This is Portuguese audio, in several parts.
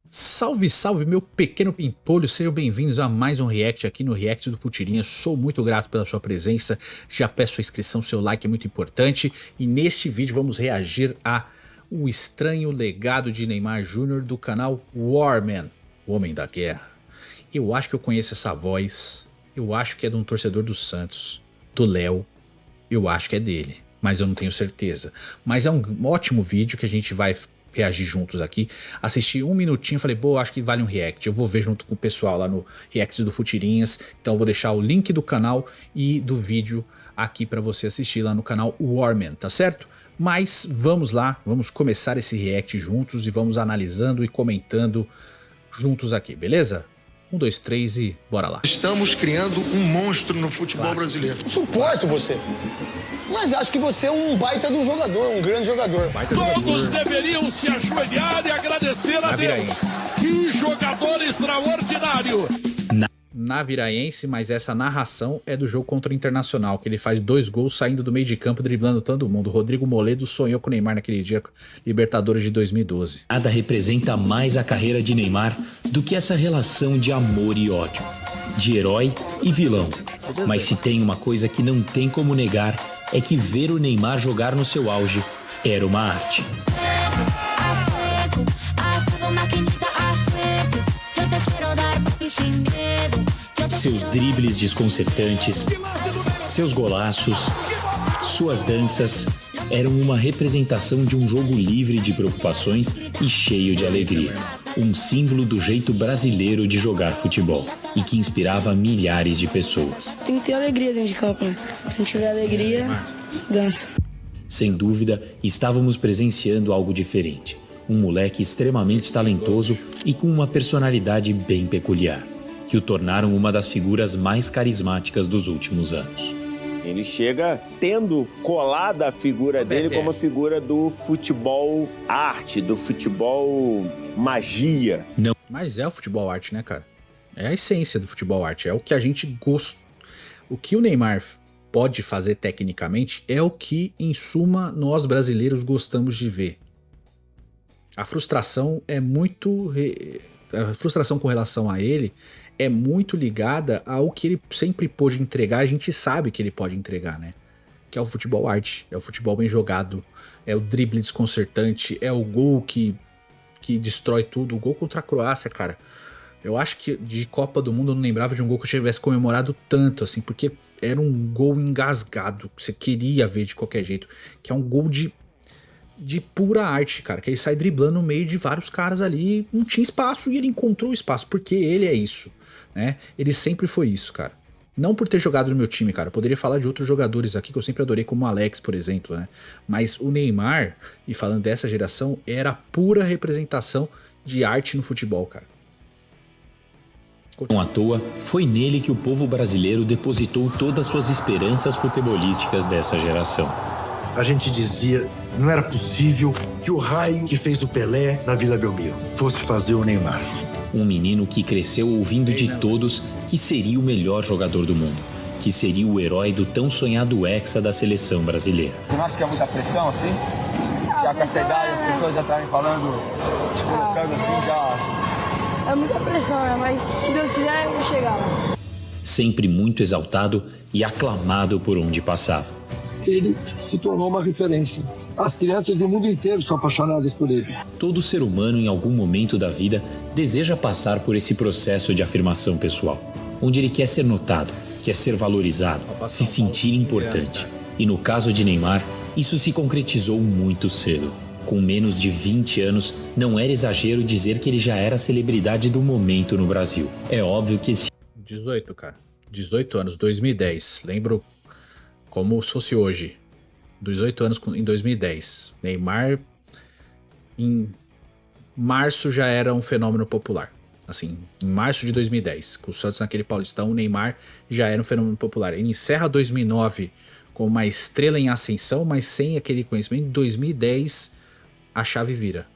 Salve, salve, meu pequeno pimpolho, sejam bem-vindos a mais um react aqui no React do Futirinhas. Sou muito grato pela sua presença, já peço sua inscrição, seu like é muito importante. E neste vídeo vamos reagir a O Estranho Legado de Neymar Jr. do canal Warman, o Homem da Guerra. Eu acho que eu conheço essa voz, eu acho que é de um torcedor do Santos, do Léo, eu acho que é dele, mas eu não tenho certeza. Mas é um ótimo vídeo que a gente vai reagir juntos aqui. Assisti um minutinho, falei, pô, acho que vale um react. Eu vou ver junto com o pessoal lá no React do Futirinhas. Então eu vou deixar o link do canal e do vídeo aqui para você assistir lá no canal Warman, tá certo? Mas vamos lá, vamos começar esse react juntos e vamos analisando e comentando juntos aqui, beleza? 1, 2, 3 e bora lá. Estamos criando um monstro no futebol brasileiro. Suporto você. Mas acho que você é um baita de um jogador, um grande jogador. Todos deveriam se ajoelhar e agradecer a Deus. Que jogador extraordinário! Naviraense, mas essa narração é do jogo contra o Internacional, que ele faz 2 gols saindo do meio de campo, driblando todo mundo. Rodrigo Moledo sonhou com o Neymar naquele dia, Libertadores de 2012. Nada representa mais a carreira de Neymar do que essa relação de amor e ódio, de herói e vilão. Mas se tem uma coisa que não tem como negar, é que ver o Neymar jogar no seu auge era uma arte. Seus dribles desconcertantes, seus golaços, suas danças eram uma representação de um jogo livre de preocupações e cheio de alegria. Um símbolo do jeito brasileiro de jogar futebol e que inspirava milhares de pessoas. Tem que ter alegria dentro de campo, né? Se não tiver alegria, dança. Sem dúvida, estávamos presenciando algo diferente. Um moleque extremamente talentoso e com uma personalidade bem peculiar, que o tornaram uma das figuras mais carismáticas dos últimos anos. Ele chega tendo colada a figura dele como a figura do futebol arte, do futebol magia. Não. Mas é o futebol arte, né, cara? É a essência do futebol arte, é o que a gente gosta. O que o Neymar pode fazer tecnicamente é o que, em suma, nós brasileiros gostamos de ver. A frustração é muito... A frustração com relação a ele é muito ligada ao que ele sempre pôde entregar. A gente sabe que ele pode entregar, né? Que é o futebol arte, é o futebol bem jogado, é o drible desconcertante, é o gol que destrói tudo. O gol contra a Croácia, cara, eu acho que de Copa do Mundo eu não lembrava de um gol que eu tivesse comemorado tanto, assim, porque era um gol engasgado, que você queria ver de qualquer jeito, que é um gol de pura arte, cara, que ele sai driblando no meio de vários caras ali, não tinha espaço e ele encontrou espaço, porque ele é isso, né? Ele sempre foi isso, cara. Não por ter jogado no meu time, cara, eu poderia falar de outros jogadores aqui que eu sempre adorei, como o Alex, por exemplo, né? Mas o Neymar, e falando dessa geração, era a pura representação de arte no futebol, cara. Não à toa, foi nele que o povo brasileiro depositou todas suas esperanças futebolísticas dessa geração. A gente dizia, não era possível que o raio que fez o Pelé na Vila Belmiro fosse fazer o Neymar. Um menino que cresceu ouvindo de todos que seria o melhor jogador do mundo, que seria o herói do tão sonhado hexa da seleção brasileira. Você não acha que é muita pressão, assim? Já com essa idade, as pessoas já estarem falando, te colocando assim, já... É muita pressão, né? Mas se Deus quiser, eu vou chegar lá. Sempre muito exaltado e aclamado por onde passava. Ele se tornou uma referência. As crianças do mundo inteiro são apaixonadas por ele. Todo ser humano, em algum momento da vida, deseja passar por esse processo de afirmação pessoal, onde ele quer ser notado, quer ser valorizado, se sentir importante. E no caso de Neymar, isso se concretizou muito cedo. Com menos de 20 anos, não era exagero dizer que ele já era a celebridade do momento no Brasil. É óbvio que esse... 18, cara. 18 anos, 2010. Lembro como se fosse hoje. 18 anos em 2010. Neymar, em março, já era um fenômeno popular. Assim, em março de 2010, com o Santos naquele Paulistão, o Neymar já era um fenômeno popular. Ele encerra 2009 com uma estrela em ascensão, mas sem aquele conhecimento. Em 2010, a chave vira.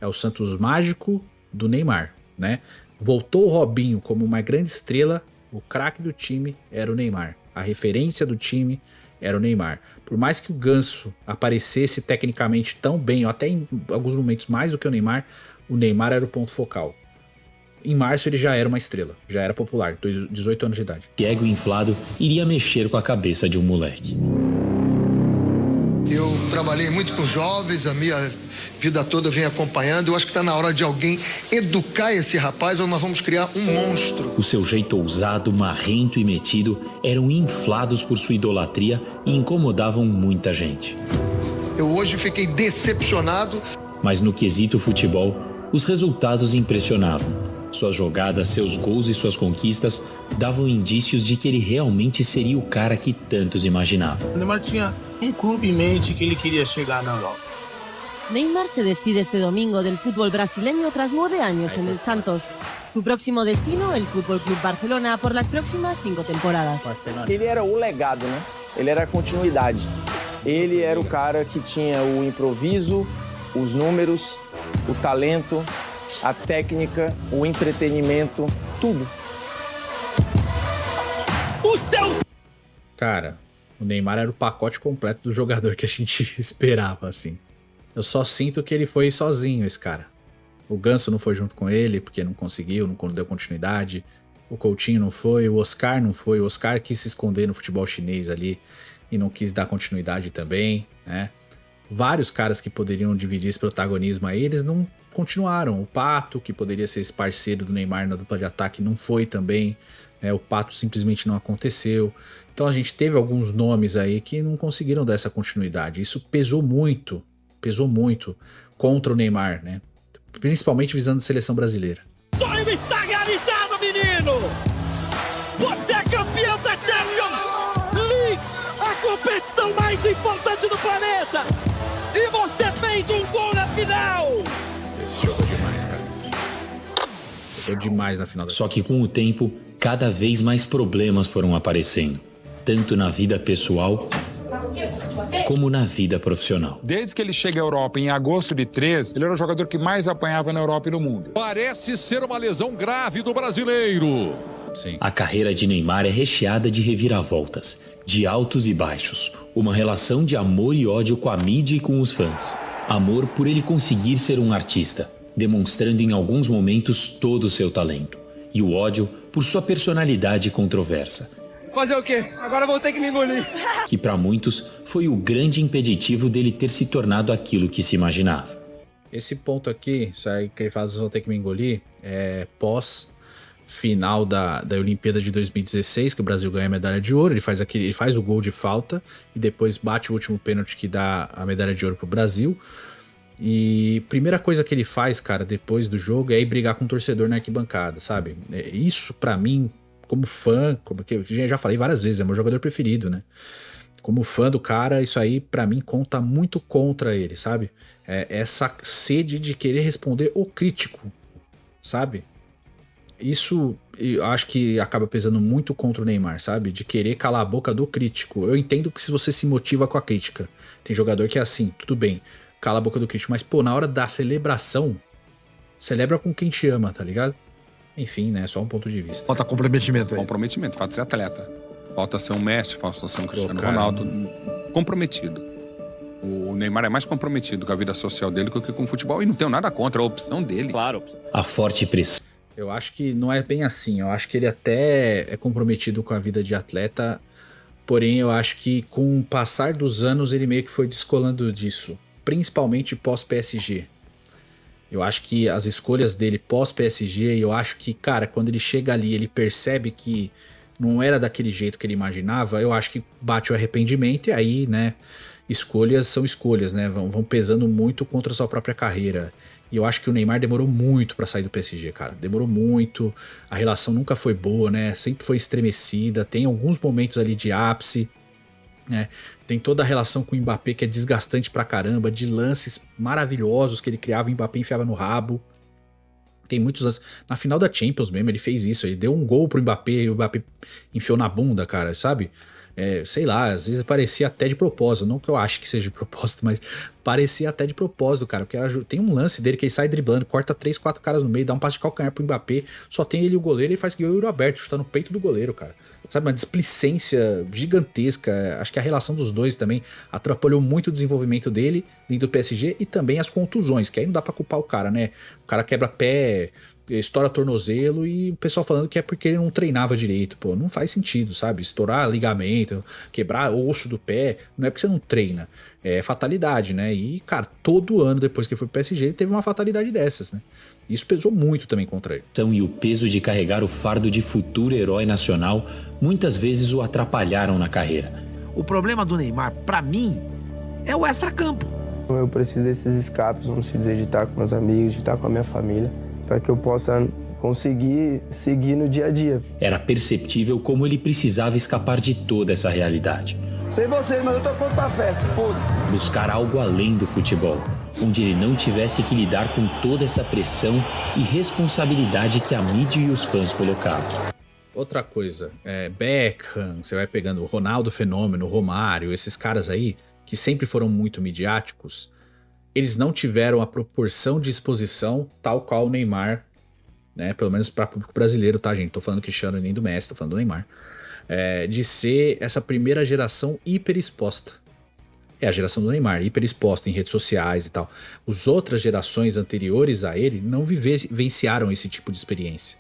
É o Santos mágico do Neymar, né? Voltou o Robinho como uma grande estrela, o craque do time era o Neymar. A referência do time era o Neymar. Por mais que o Ganso aparecesse tecnicamente tão bem, ou até em alguns momentos mais do que o Neymar, o Neymar era o ponto focal. Em março ele já era uma estrela, já era popular, 18 anos de idade. O ego inflado iria mexer com a cabeça de um moleque. Eu trabalhei muito com jovens, a minha vida toda eu venho acompanhando. Eu acho que está na hora de alguém educar esse rapaz ou nós vamos criar um monstro. O seu jeito ousado, marrento e metido eram inflados por sua idolatria e incomodavam muita gente. Eu hoje fiquei decepcionado. Mas no quesito futebol, os resultados impressionavam. Suas jogadas, seus gols e suas conquistas davam indícios de que ele realmente seria o cara que tantos imaginavam. O Neymar tinha um clube em mente que ele queria chegar na Europa. Neymar se despide este domingo del fútbol brasileño tras 9 años en el Santos. Su próximo destino, el Fútbol Club Barcelona, por las próximas 5 temporadas. Ele era o legado, né? Ele era a continuidade. Ele era o cara que tinha o improviso, os números, o talento, a técnica, o entretenimento, tudo. Cara, o Neymar era o pacote completo do jogador que a gente esperava, assim. Eu só sinto que ele foi sozinho, esse cara. O Ganso não foi junto com ele, porque não conseguiu, não deu continuidade. O Coutinho não foi, o Oscar não foi. O Oscar quis se esconder no futebol chinês ali e não quis dar continuidade também, né? Vários caras que poderiam dividir esse protagonismo aí, eles não continuaram. O Pato, que poderia ser esse parceiro do Neymar na dupla de ataque, não foi também. O Pato simplesmente não aconteceu. Então a gente teve alguns nomes aí que não conseguiram dar essa continuidade. Isso pesou muito contra o Neymar, né? Principalmente visando a seleção brasileira. O sonho está realizado, menino! Você é campeão da Champions League, a competição mais importante do planeta! E você fez um gol na final! Esse jogo é demais, cara. Jogou demais na final. Só que com o tempo, cada vez mais problemas foram aparecendo, tanto na vida pessoal como na vida profissional. Desde que ele chega à Europa em agosto de 13, ele era o jogador que mais apanhava na Europa e no mundo. Parece ser uma lesão grave do brasileiro. Sim. A carreira de Neymar é recheada de reviravoltas, de altos e baixos, uma relação de amor e ódio com a mídia e com os fãs. Amor por ele conseguir ser um artista, demonstrando em alguns momentos todo o seu talento, e o ódio por sua personalidade controversa. Fazer o quê? Agora vou ter que me engolir. Que para muitos foi o grande impeditivo dele ter se tornado aquilo que se imaginava. Esse ponto aqui, isso aí que ele faz, vou ter que me engolir, é pós final da Olimpíada de 2016, que o Brasil ganha a medalha de ouro. Ele faz o gol de falta e depois bate o último pênalti que dá a medalha de ouro pro Brasil. E primeira coisa que ele faz, cara, depois do jogo é ir brigar com o torcedor na arquibancada, sabe? Isso pra mim, como fã, como que eu já falei várias vezes, é meu jogador preferido, né? Como fã do cara, isso aí pra mim conta muito contra ele, sabe? Essa sede de querer responder o crítico, sabe? Isso eu acho que acaba pesando muito contra o Neymar, sabe? De querer calar a boca do crítico. Eu entendo que se você se motiva com a crítica, tem jogador que é assim, tudo bem, cala a boca do crítico, mas pô, na hora da celebração, celebra com quem te ama, tá ligado? Enfim, né? Só um ponto de vista. Falta comprometimento aí. Comprometimento, falta ser atleta. Falta ser um Messi, falta ser um Cristiano Ronaldo. Comprometido. O Neymar é mais comprometido com a vida social dele do que com o futebol. E não tenho nada contra, a opção dele. Claro. A forte pressão. Eu acho que não é bem assim. Eu acho que ele até é comprometido com a vida de atleta. Porém, eu acho que com o passar dos anos ele meio que foi descolando disso. Principalmente pós-PSG. Eu acho que as escolhas dele pós-PSG, eu acho que, cara, quando ele chega ali, ele percebe que não era daquele jeito que ele imaginava, eu acho que bate o arrependimento e aí, né, escolhas são escolhas, né, vão pesando muito contra a sua própria carreira. E eu acho que o Neymar demorou muito pra sair do PSG, cara. Demorou muito, a relação nunca foi boa, né, sempre foi estremecida, tem alguns momentos ali de ápice, né, tem toda a relação com o Mbappé que é desgastante pra caramba, de lances maravilhosos que ele criava, o Mbappé enfiava no rabo. Tem muitos lances. Na final da Champions mesmo, ele fez isso. Ele deu um gol pro Mbappé e o Mbappé enfiou na bunda, cara, sabe? Sei lá, às vezes parecia até de propósito. Não que eu ache que seja de propósito, mas parecia até de propósito, cara. Porque tem um lance dele que ele sai driblando, corta 3, 4 caras no meio, dá um passe de calcanhar pro Mbappé, só tem ele e o goleiro, ele faz que o olho aberto, chuta no peito do goleiro, cara. Sabe, uma displicência gigantesca. Acho que a relação dos dois também atrapalhou muito o desenvolvimento dele dentro do PSG e também as contusões, que aí não dá pra culpar o cara, né? O cara quebra pé, estoura tornozelo e o pessoal falando que é porque ele não treinava direito. Pô, não faz sentido, sabe? Estourar ligamento, quebrar osso do pé, não é porque você não treina. É fatalidade, né? E, cara, todo ano depois que ele foi pro PSG, ele teve uma fatalidade dessas, né? Isso pesou muito também contra ele. E o peso de carregar o fardo de futuro herói nacional muitas vezes o atrapalharam na carreira. O problema do Neymar, pra mim, é o extracampo. Eu preciso desses escapes, vamos dizer, de estar com meus amigos, de estar com a minha família, para que eu possa conseguir seguir no dia a dia. Era perceptível como ele precisava escapar de toda essa realidade. Sei vocês, mas eu tô pronto pra festa, foda-se. Buscar algo além do futebol, onde ele não tivesse que lidar com toda essa pressão e responsabilidade que a mídia e os fãs colocavam. Outra coisa, Beckham, você vai pegando o Ronaldo Fenômeno, Romário, esses caras aí, que sempre foram muito midiáticos, eles não tiveram a proporção de exposição tal qual o Neymar, né? Pelo menos para o público brasileiro, tá, gente? Tô falando do Cristiano e nem do Messi, tô falando do Neymar. De ser essa primeira geração hiper exposta. É a geração do Neymar, hiper exposta em redes sociais e tal. As outras gerações anteriores a ele não vivenciaram esse tipo de experiência.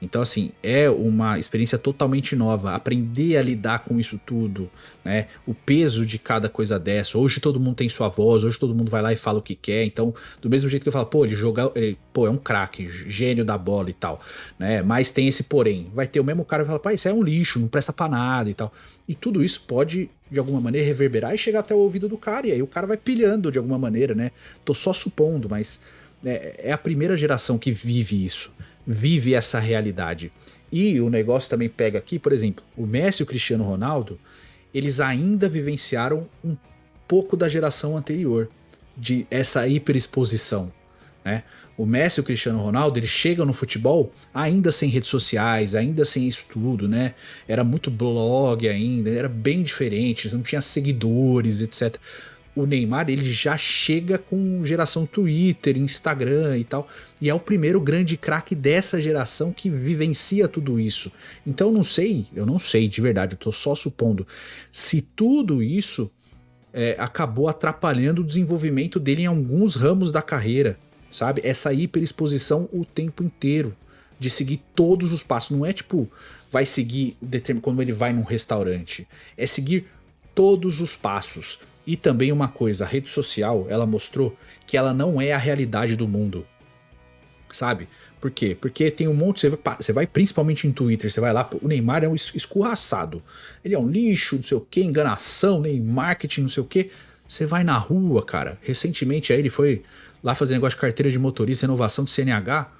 Então, assim, é uma experiência totalmente nova. Aprender a lidar com isso tudo, né? O peso de cada coisa dessa. Hoje todo mundo tem sua voz, hoje todo mundo vai lá e fala o que quer. Então, do mesmo jeito que eu falo, é um craque, gênio da bola e tal, né? Mas tem esse porém. Vai ter o mesmo cara que fala, pá, isso é um lixo, não presta pra nada e tal. E tudo isso pode, de alguma maneira, reverberar e chegar até o ouvido do cara. E aí o cara vai pilhando de alguma maneira, né? Tô só supondo, mas é a primeira geração que vive isso. Vive essa realidade. E o negócio também pega aqui, por exemplo, o Messi e o Cristiano Ronaldo, eles ainda vivenciaram um pouco da geração anterior, de essa hiperexposição, né? O Messi e o Cristiano Ronaldo, eles chegam no futebol ainda sem redes sociais, ainda sem estudo, né? Era muito blog ainda, era bem diferente, não tinha seguidores, etc. O Neymar, ele já chega com geração Twitter, Instagram e tal, e é o primeiro grande craque dessa geração que vivencia tudo isso. Então eu não sei de verdade, eu tô só supondo se tudo isso acabou atrapalhando o desenvolvimento dele em alguns ramos da carreira, sabe? Essa hiperexposição o tempo inteiro, de seguir todos os passos, não é tipo, vai seguir quando ele vai num restaurante, é seguir todos os passos. E também uma coisa, a rede social, ela mostrou que ela não é a realidade do mundo, sabe? Por quê? Porque tem um monte, você vai principalmente em Twitter, você vai lá, o Neymar é um escorraçado, ele é um lixo, não sei o que, enganação, marketing, não sei o que. Você vai na rua, cara, recentemente aí ele foi lá fazer negócio de carteira de motorista, renovação do CNH,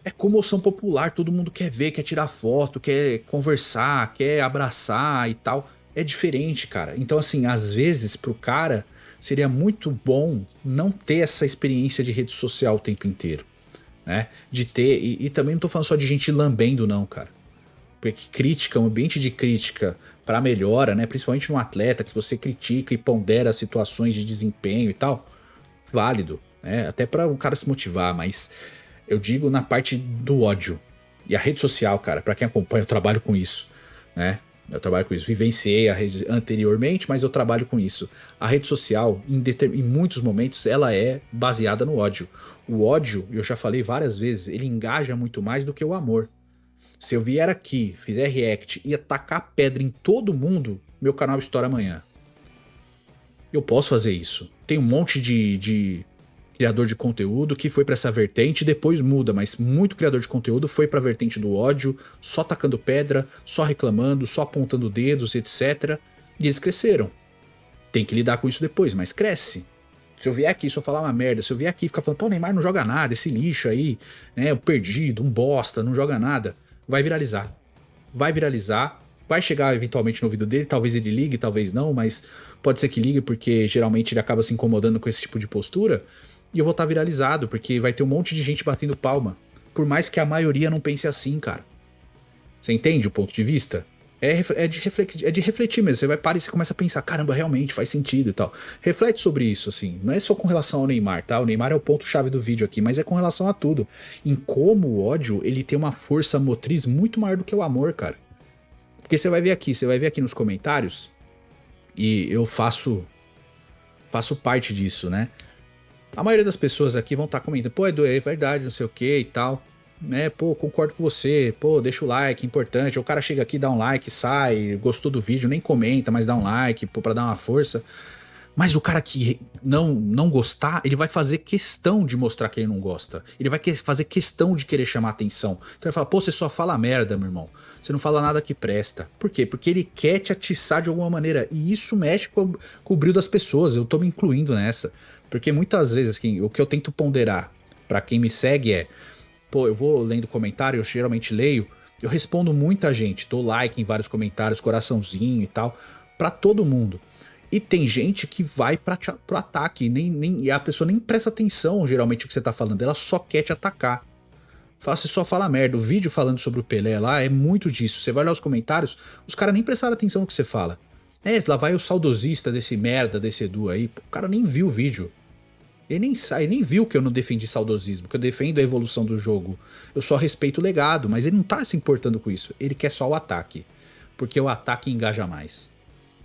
é comoção popular, todo mundo quer ver, quer tirar foto, quer conversar, quer abraçar e tal. É diferente, cara. Então, assim, às vezes, pro cara, seria muito bom não ter essa experiência de rede social o tempo inteiro, né? De ter, e também não tô falando só de gente lambendo, não, cara. Porque crítica, um ambiente de crítica pra melhora, né? Principalmente num atleta que você critica e pondera situações de desempenho e tal, válido, né? Até pra o cara se motivar, mas eu digo na parte do ódio. E a rede social, cara, pra quem acompanha, eu trabalho com isso, né? Eu trabalho com isso, vivenciei a rede anteriormente, mas eu trabalho com isso. A rede social, em muitos momentos, ela é baseada no ódio. O ódio, eu já falei várias vezes, ele engaja muito mais do que o amor. Se eu vier aqui, fizer react e atacar pedra em todo mundo, meu canal estoura amanhã. Eu posso fazer isso. Tem um monte de criador de conteúdo que foi pra essa vertente e depois muda, mas muito criador de conteúdo foi pra vertente do ódio, só tacando pedra, só reclamando, só apontando dedos, etc. E eles cresceram. Tem que lidar com isso depois, mas cresce. Se eu vier aqui só falar uma merda, se eu vier aqui e ficar falando, pô, o Neymar não joga nada, esse lixo aí, né, o perdido, um bosta, não joga nada, vai viralizar. Vai viralizar, vai chegar eventualmente no ouvido dele, talvez ele ligue, talvez não, mas pode ser que ligue porque geralmente ele acaba se incomodando com esse tipo de postura. E eu vou estar viralizado, porque vai ter um monte de gente batendo palma. Por mais que a maioria não pense assim, cara. Você entende o ponto de vista? É de refletir mesmo. Você vai parar e você começa a pensar, caramba, realmente faz sentido e tal. Reflete sobre isso, assim. Não é só com relação ao Neymar, tá? O Neymar é o ponto-chave do vídeo aqui, mas é com relação a tudo. Em como o ódio, ele tem uma força motriz muito maior do que o amor, cara. Porque você vai ver aqui nos comentários, e eu faço parte disso, né? A maioria das pessoas aqui vão estar comentando, pô, Edu, é verdade, não sei o que e tal. Né, pô, concordo com você, pô, deixa o like, importante. O cara chega aqui, dá um like, sai, gostou do vídeo, nem comenta, mas dá um like, pô, pra dar uma força. Mas o cara que não gostar, ele vai fazer questão de mostrar que ele não gosta. Ele vai fazer questão de querer chamar atenção. Então ele fala, pô, você só fala merda, meu irmão. Você não fala nada que presta. Por quê? Porque ele quer te atiçar de alguma maneira. E isso mexe com o brilho das pessoas. Eu tô me incluindo nessa. Porque muitas vezes, assim, o que eu tento ponderar pra quem me segue é, pô, eu vou lendo comentário, eu geralmente leio, eu respondo muita gente, dou like em vários comentários, coraçãozinho e tal, pra todo mundo. E tem gente que vai pro ataque, e a pessoa nem presta atenção geralmente o que você tá falando, ela só quer te atacar. Você só fala merda. O vídeo falando sobre o Pelé lá é muito disso. Você vai olhar os comentários, os caras nem prestaram atenção no que você fala. Lá vai o saudosista desse merda, desse Edu aí, o cara nem viu o vídeo. Ele nem viu que eu não defendi saudosismo, que eu defendo a evolução do jogo. Eu só respeito o legado, mas ele não tá se importando com isso. Ele quer só o ataque, porque o ataque engaja mais.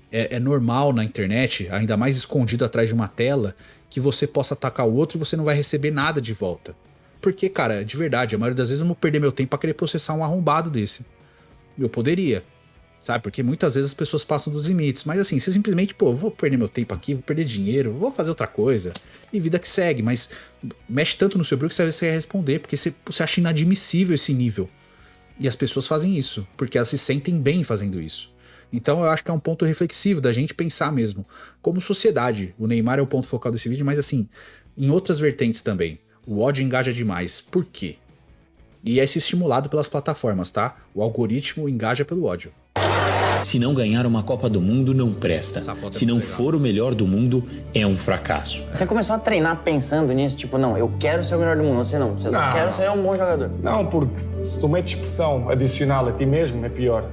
É normal na internet, ainda mais escondido atrás de uma tela, que você possa atacar o outro e você não vai receber nada de volta. Porque, cara, de verdade, a maioria das vezes eu não vou perder meu tempo pra querer processar um arrombado desse. Eu poderia, sabe? Porque muitas vezes as pessoas passam dos limites. Mas assim, você simplesmente, pô, vou perder meu tempo aqui, vou perder dinheiro, vou fazer outra coisa. E vida que segue. Mas mexe tanto no seu brilho que você vai responder. Porque você acha inadmissível esse nível. E as pessoas fazem isso. Porque elas se sentem bem fazendo isso. Então eu acho que é um ponto reflexivo da gente pensar mesmo. Como sociedade. O Neymar é o ponto focal desse vídeo. Mas assim, em outras vertentes também. O ódio engaja demais. Por quê? E é estimulado pelas plataformas, tá? O algoritmo engaja pelo ódio. Se não ganhar uma Copa do Mundo, não presta. Se não for o melhor do mundo, é um fracasso. Você começou a treinar pensando nisso? Tipo, não, eu quero ser o melhor do mundo. Você não quero ser um bom jogador. Não, porque se tu metes pressão adicional a ti mesmo, é pior.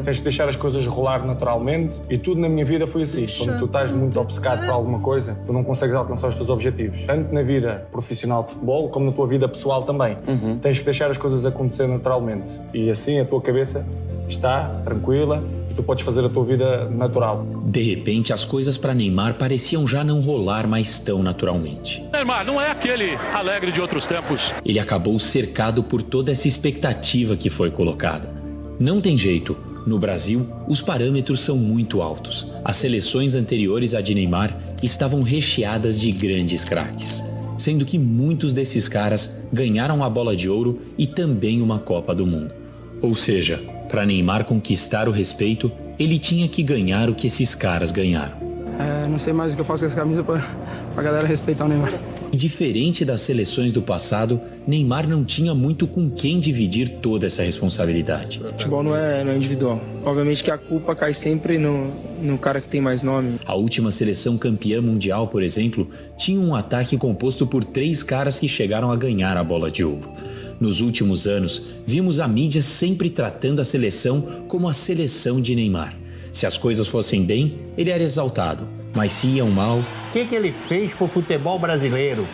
Tens de deixar as coisas rolar naturalmente. E tudo na minha vida foi assim. Quando tu estás muito obcecado por alguma coisa, tu não consegues alcançar os teus objetivos. Tanto na vida profissional de futebol, como na tua vida pessoal também. Tens que deixar as coisas acontecer naturalmente. E assim a tua cabeça está tranquila. Tu podes fazer a tua vida natural. De repente, as coisas para Neymar pareciam já não rolar mais tão naturalmente. Neymar não é aquele alegre de outros tempos. Ele acabou cercado por toda essa expectativa que foi colocada. Não tem jeito. No Brasil, os parâmetros são muito altos. As seleções anteriores à de Neymar estavam recheadas de grandes craques, sendo que muitos desses caras ganharam a Bola de Ouro e também uma Copa do Mundo. Ou seja, para Neymar conquistar o respeito, ele tinha que ganhar o que esses caras ganharam. Não sei mais o que eu faço com essa camisa pra galera respeitar o Neymar. Diferente das seleções do passado, Neymar não tinha muito com quem dividir toda essa responsabilidade. Futebol não é individual. Obviamente que a culpa cai sempre no cara que tem mais nome. A última seleção campeã mundial, por exemplo, tinha um ataque composto por 3 caras que chegaram a ganhar a Bola de Ouro. Nos últimos anos, vimos a mídia sempre tratando a seleção como a seleção de Neymar. Se as coisas fossem bem, ele era exaltado. Mas se iam mal... O que ele fez pro futebol brasileiro?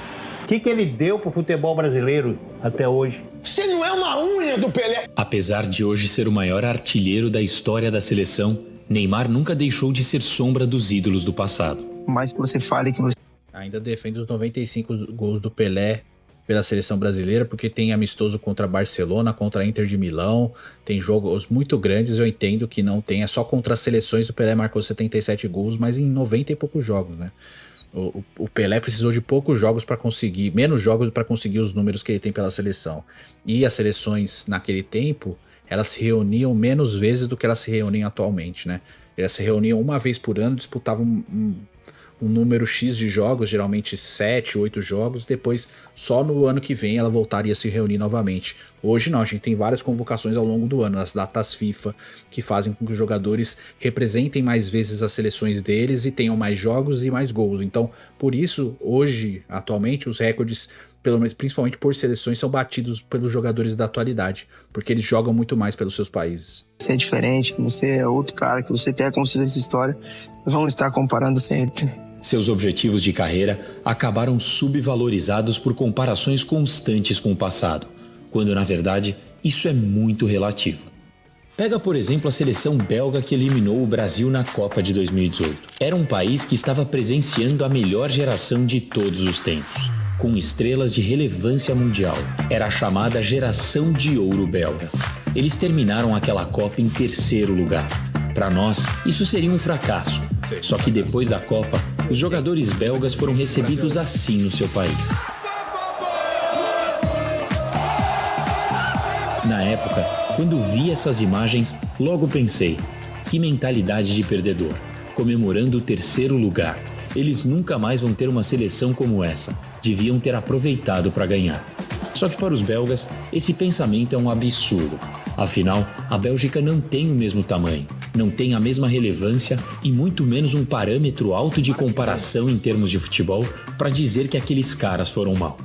O que ele deu pro futebol brasileiro até hoje? Você não é uma unha do Pelé! Apesar de hoje ser o maior artilheiro da história da seleção, Neymar nunca deixou de ser sombra dos ídolos do passado. Mais que você fale que você... Ainda defende os 95 gols do Pelé pela seleção brasileira, porque tem amistoso contra Barcelona, contra a Inter de Milão, tem jogos muito grandes, eu entendo que não tem, é só contra as seleções o Pelé marcou 77 gols, mas em 90 e poucos jogos, né? O Pelé precisou de poucos jogos para conseguir, menos jogos para conseguir os números que ele tem pela seleção. E as seleções naquele tempo, elas se reuniam menos vezes do que elas se reúnem atualmente, né? Elas se reuniam uma vez por ano, disputavam um número X de jogos, geralmente 7, 8 jogos, depois só no ano que vem ela voltaria a se reunir novamente. Hoje não, a gente tem várias convocações ao longo do ano, as datas FIFA, que fazem com que os jogadores representem mais vezes as seleções deles e tenham mais jogos e mais gols. Então, por isso, hoje, atualmente, os recordes pelo menos principalmente por seleções, são batidos pelos jogadores da atualidade, porque eles jogam muito mais pelos seus países. Você é diferente, você é outro cara, que você quer construir essa história, vamos estar comparando sempre. Seus objetivos de carreira acabaram subvalorizados por comparações constantes com o passado, quando na verdade isso é muito relativo. Pega, por exemplo, a seleção belga que eliminou o Brasil na Copa de 2018. Era um país que estava presenciando a melhor geração de todos os tempos, com estrelas de relevância mundial. Era a chamada geração de ouro belga. Eles terminaram aquela Copa em 3º lugar. Para nós, isso seria um fracasso. Só que depois da Copa, os jogadores belgas foram recebidos assim no seu país. Na época, quando vi essas imagens, logo pensei, que mentalidade de perdedor, comemorando o 3º lugar. Eles nunca mais vão ter uma seleção como essa, deviam ter aproveitado para ganhar. Só que para os belgas, esse pensamento é um absurdo. Afinal, a Bélgica não tem o mesmo tamanho, não tem a mesma relevância e muito menos um parâmetro alto de comparação em termos de futebol para dizer que aqueles caras foram mal.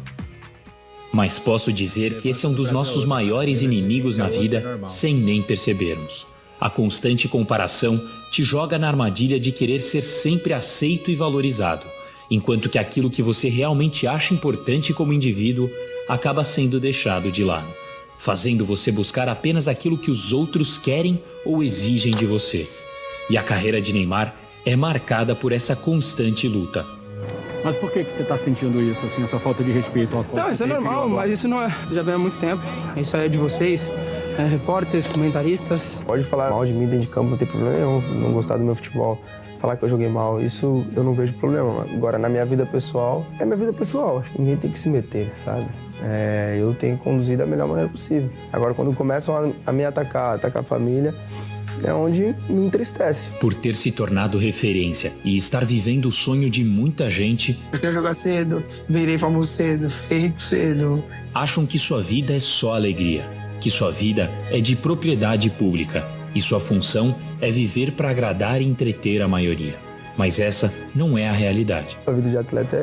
Mas posso dizer que esse é um dos nossos maiores inimigos na vida sem nem percebermos. A constante comparação te joga na armadilha de querer ser sempre aceito e valorizado, enquanto que aquilo que você realmente acha importante como indivíduo acaba sendo deixado de lado, fazendo você buscar apenas aquilo que os outros querem ou exigem de você. E a carreira de Neymar é marcada por essa constante luta. Mas por que você está sentindo isso, assim, essa falta de respeito à Copa? Não, isso é normal, mas isso não é. Isso já vem há muito tempo. Isso é de vocês, repórteres, comentaristas. Pode falar mal de mim dentro de campo, não tem problema nenhum. Não gostar do meu futebol, falar que eu joguei mal, isso eu não vejo problema. Agora, na minha vida pessoal, é minha vida pessoal. Acho que ninguém tem que se meter, sabe? Eu tenho que conduzir da melhor maneira possível. Agora, quando começam a me atacar a família, é onde me entristece. Por ter se tornado referência e estar vivendo o sonho de muita gente, Eu quero jogar cedo, virei famoso cedo, fiquei rico cedo. Acham que sua vida é só alegria, que sua vida é de propriedade pública e sua função é viver para agradar e entreter a maioria. Mas essa não é a realidade. A vida de atleta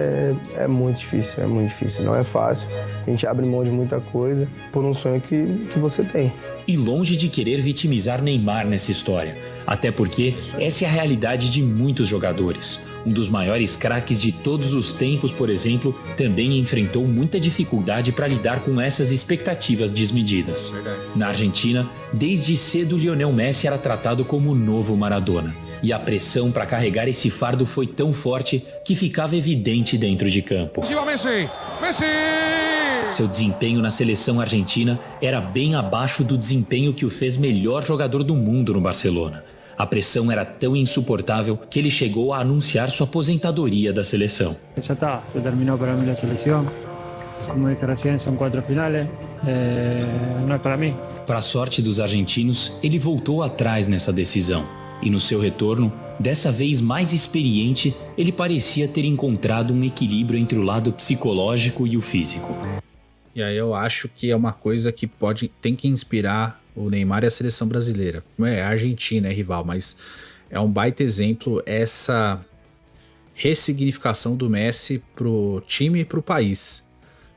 é muito difícil, não é fácil. A gente abre mão de muita coisa por um sonho que você tem. E longe de querer vitimizar Neymar nessa história, até porque essa é a realidade de muitos jogadores. Um dos maiores craques de todos os tempos, por exemplo, também enfrentou muita dificuldade para lidar com essas expectativas desmedidas. Na Argentina, desde cedo Lionel Messi era tratado como o novo Maradona. E a pressão para carregar esse fardo foi tão forte que ficava evidente dentro de campo. Seu desempenho na seleção argentina era bem abaixo do desempenho que o fez melhor jogador do mundo no Barcelona. A pressão era tão insuportável que ele chegou a anunciar sua aposentadoria da seleção. Já está, se terminou para mim a seleção. Como dije recién, são 4 finales. Não é para mim. Para a sorte dos argentinos, ele voltou atrás nessa decisão. E no seu retorno, dessa vez mais experiente, ele parecia ter encontrado um equilíbrio entre o lado psicológico e o físico. E aí eu acho que é uma coisa que tem que inspirar o Neymar e a seleção brasileira. Não é a Argentina, é rival, mas é um baita exemplo essa ressignificação do Messi pro time e pro país,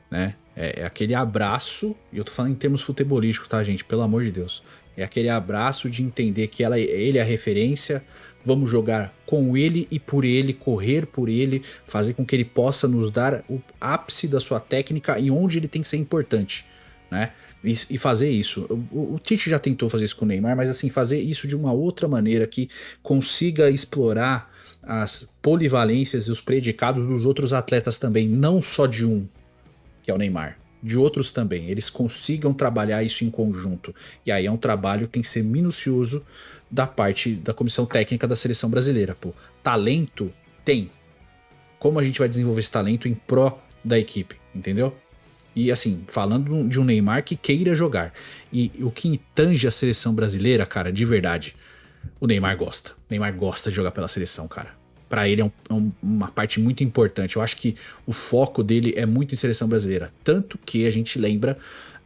né? É aquele abraço, e eu tô falando em termos futebolísticos, tá, gente? Pelo amor de Deus. É aquele abraço de entender que ele é a referência, vamos jogar com ele e por ele, correr por ele, fazer com que ele possa nos dar o ápice da sua técnica e onde ele tem que ser importante, né? E fazer isso. O Tite já tentou fazer isso com o Neymar, mas assim, fazer isso de uma outra maneira que consiga explorar as polivalências e os predicados dos outros atletas também, não só de um, que é o Neymar. De outros também, eles consigam trabalhar isso em conjunto. E aí é um trabalho que tem que ser minucioso da parte da comissão técnica da seleção brasileira. Pô, talento tem. Como a gente vai desenvolver esse talento em pró da equipe, entendeu? E assim, falando de um Neymar que queira jogar. E o que tange a seleção brasileira, cara, de verdade, o Neymar gosta. O Neymar gosta de jogar pela seleção, cara. Pra ele é uma parte muito importante. Eu acho que o foco dele é muito em seleção brasileira. Tanto que a gente lembra,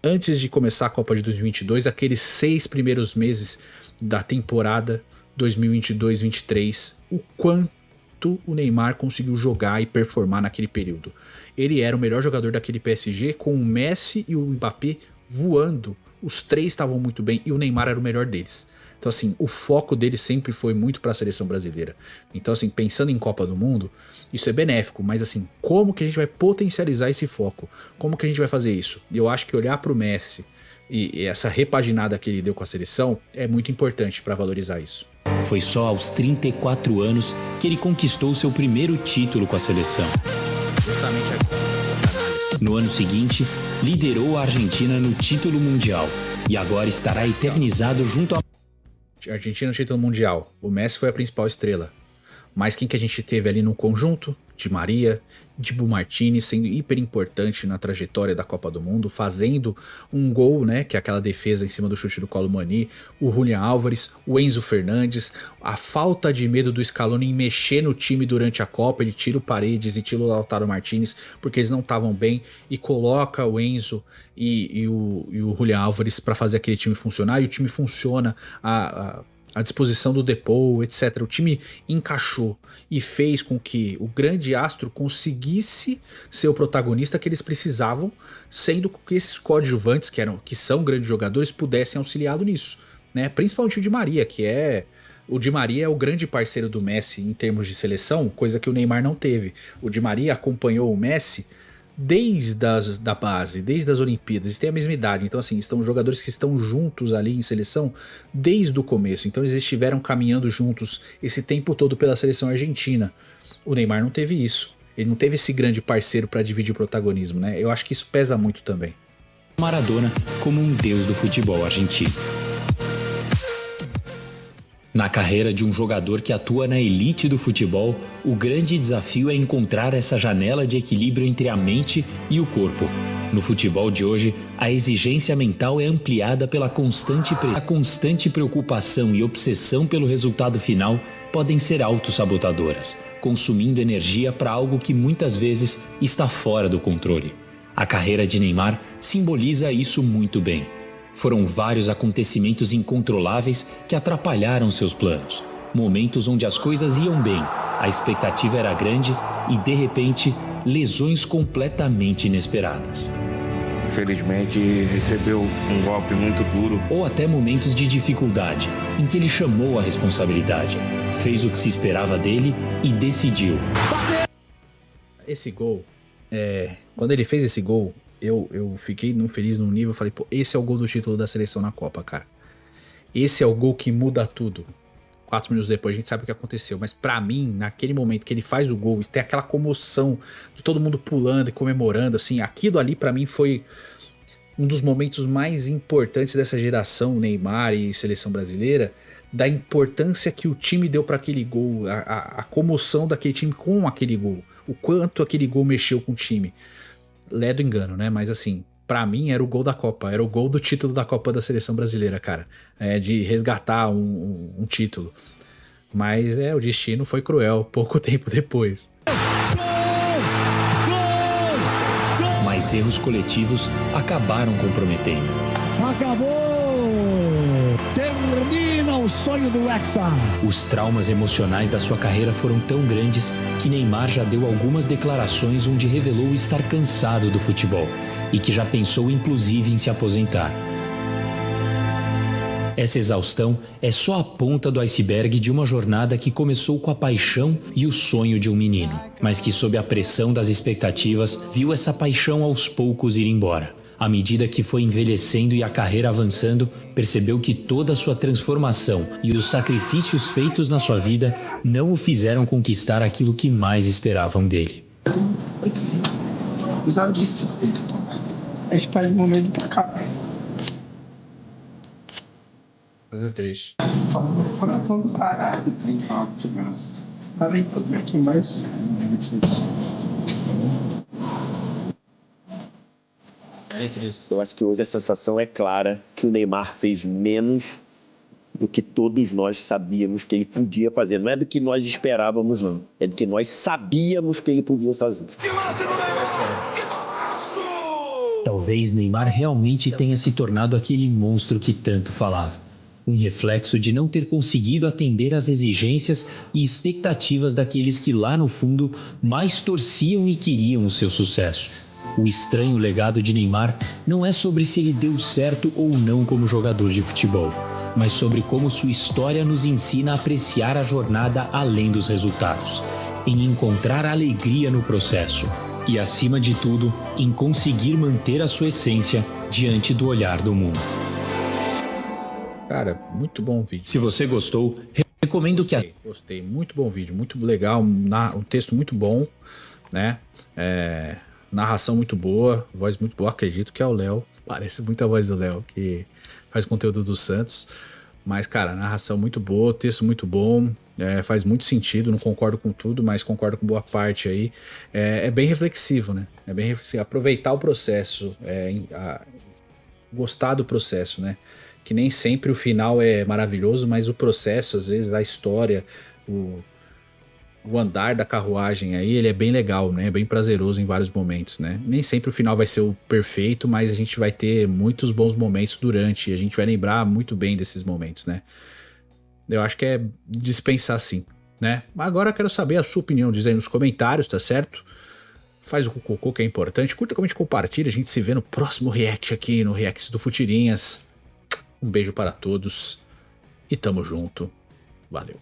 antes de começar a Copa de 2022, aqueles 6 primeiros meses da temporada 2022-23, o quanto quanto o Neymar conseguiu jogar e performar naquele período. Ele era o melhor jogador daquele PSG, com o Messi e o Mbappé voando. Os três estavam muito bem e o Neymar era o melhor deles. Então assim, o foco dele sempre foi muito para a seleção brasileira. Então assim, pensando em Copa do Mundo, isso é benéfico, mas assim, como que a gente vai potencializar esse foco? Como que a gente vai fazer isso? E eu acho que olhar para o Messi e essa repaginada que ele deu com a seleção é muito importante para valorizar isso. Foi só aos 34 anos que ele conquistou seu primeiro título com a seleção. No ano seguinte, liderou a Argentina no título mundial e agora estará eternizado junto a... Argentina no título mundial. O Messi foi a principal estrela. Mas quem que a gente teve ali no conjunto? Di Maria, Dibu Martínez sendo hiper importante na trajetória da Copa do Mundo, fazendo um gol, né, que é aquela defesa em cima do chute do Colomani, o Julián Álvares, o Enzo Fernandes, a falta de medo do Scaloni em mexer no time durante a Copa, ele tira o Paredes e tira o Lautaro Martínez porque eles não estavam bem e coloca o Enzo e o Julián Álvares para fazer aquele time funcionar, e o time funciona, a disposição do Depou, etc. O time encaixou e fez com que o grande astro conseguisse ser o protagonista que eles precisavam, sendo que esses coadjuvantes, que são grandes jogadores, pudessem auxiliado nisso, né? Principalmente o Di Maria, o Di Maria é o grande parceiro do Messi em termos de seleção, coisa que o Neymar não teve. O Di Maria acompanhou o Messi desde da base, desde as Olimpíadas, eles têm a mesma idade, então assim, estão jogadores que estão juntos ali em seleção desde o começo, então eles estiveram caminhando juntos esse tempo todo pela seleção argentina. O Neymar não teve isso, ele não teve esse grande parceiro para dividir o protagonismo, né? Eu acho que isso pesa muito também. Maradona como um deus do futebol argentino. Na carreira de um jogador que atua na elite do futebol, o grande desafio é encontrar essa janela de equilíbrio entre a mente e o corpo. No futebol de hoje, a exigência mental é ampliada pela constante preocupação e obsessão pelo resultado final podem ser autossabotadoras, consumindo energia para algo que muitas vezes está fora do controle. A carreira de Neymar simboliza isso muito bem. Foram vários acontecimentos incontroláveis que atrapalharam seus planos. Momentos onde as coisas iam bem, a expectativa era grande e, de repente, lesões completamente inesperadas. Infelizmente, recebeu um golpe muito duro. Ou até momentos de dificuldade, em que ele chamou a responsabilidade, fez o que se esperava dele e decidiu. Esse gol, quando ele fez esse gol, eu fiquei feliz num nível, eu falei, pô, esse é o gol do título da seleção na Copa, cara. Esse é o gol que muda tudo. 4 minutos depois a gente sabe o que aconteceu, mas pra mim, naquele momento que ele faz o gol e tem aquela comoção de todo mundo pulando e comemorando, assim, aquilo ali pra mim foi um dos momentos mais importantes dessa geração Neymar e seleção brasileira, da importância que o time deu pra aquele gol, a comoção daquele time com aquele gol, o quanto aquele gol mexeu com o time. Lé do engano, né? Mas assim, pra mim era o gol da Copa, era o gol do título da Copa da seleção brasileira, cara. De resgatar um título. Mas o destino foi cruel, pouco tempo depois. Mas erros coletivos acabaram comprometendo. Acabou! Termina o sonho do Hexa! Os traumas emocionais da sua carreira foram tão grandes que Neymar já deu algumas declarações onde revelou estar cansado do futebol e que já pensou inclusive em se aposentar. Essa exaustão é só a ponta do iceberg de uma jornada que começou com a paixão e o sonho de um menino, mas que sob a pressão das expectativas viu essa paixão aos poucos ir embora. À medida que foi envelhecendo e a carreira avançando, percebeu que toda a sua transformação e os sacrifícios feitos na sua vida não o fizeram conquistar aquilo que mais esperavam dele. Você sabe disso? A gente perde um momento pra cá. Coisa triste. Coração do caralho. Falei tudo aqui, mas... Eu acho que hoje a sensação é clara que o Neymar fez menos do que todos nós sabíamos que ele podia fazer. Não é do que nós esperávamos, não. É do que nós sabíamos que ele podia fazer. Talvez Neymar realmente tenha se tornado aquele monstro que tanto falava. um reflexo de não ter conseguido atender às exigências e expectativas daqueles que lá no fundo mais torciam e queriam o seu sucesso. O estranho legado de Neymar não é sobre se ele deu certo ou não como jogador de futebol, mas sobre como sua história nos ensina a apreciar a jornada além dos resultados, em encontrar alegria no processo e, acima de tudo, em conseguir manter a sua essência diante do olhar do mundo. Cara, muito bom vídeo. Se você gostou, recomendo que... Gostei, muito bom vídeo, muito legal, um texto muito bom, né? Narração muito boa, voz muito boa, acredito que é o Léo, parece muito a voz do Léo, que faz conteúdo do Santos, mas cara, narração muito boa, texto muito bom, faz muito sentido, não concordo com tudo, mas concordo com boa parte aí, é bem reflexivo, né? É bem reflexivo, aproveitar o processo, gostar do processo, né? Que nem sempre o final é maravilhoso, mas o processo, às vezes, da história, o andar da carruagem aí, ele é bem legal, né? É bem prazeroso em vários momentos, né? Nem sempre o final vai ser o perfeito, mas a gente vai ter muitos bons momentos durante, e a gente vai lembrar muito bem desses momentos, né? Eu acho que é dispensar sim, né? Agora eu quero saber a sua opinião, diz aí nos comentários, tá certo? Faz o cocô que é importante, curta, comente, compartilha, a gente se vê no próximo react aqui no Reacts do Futirinhas. Um beijo para todos e tamo junto. Valeu.